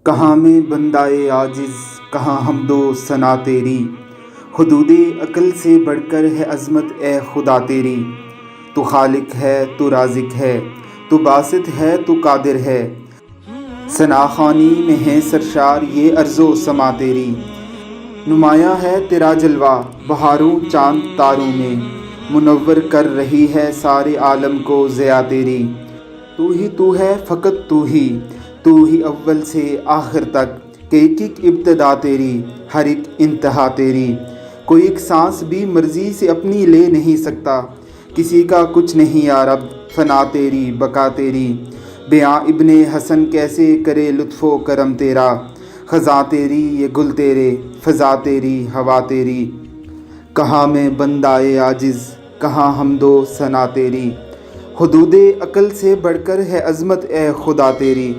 کہاں میں بندائے عاجز، کہاں حمد و ثنا تیری، حدود عقل سے بڑھ کر ہے عظمت اے خدا تیری۔ تو خالق ہے، تو رازق ہے، تو باسط ہے، تو قادر ہے، ثنا خوانی میں ہے سرشار یہ ارض و سما تیری۔ نمایاں ہے تیرا جلوہ بہاروں چاند تاروں میں، منور کر رہی ہے سارے عالم کو ضیاء تیری۔ تو ہے فقط تو ہی اول سے آخر تک، کہ ایک ایک ابتدا تیری، ہر ایک انتہا تیری۔ کوئی ایک سانس بھی مرضی سے اپنی لے نہیں سکتا، کسی کا کچھ نہیں یا رب، فنا تیری بقا تیری۔ بیاں ابن حسن کیسے کرے لطف و کرم تیرا، خزاں تیری یہ گل تیرے، فضا تیری ہوا تیری۔ کہاں میں بندائے عاجز، کہاں حمد و ثنا تیری، حدود عقل سے بڑھ کر ہے عظمت اے خدا تیری۔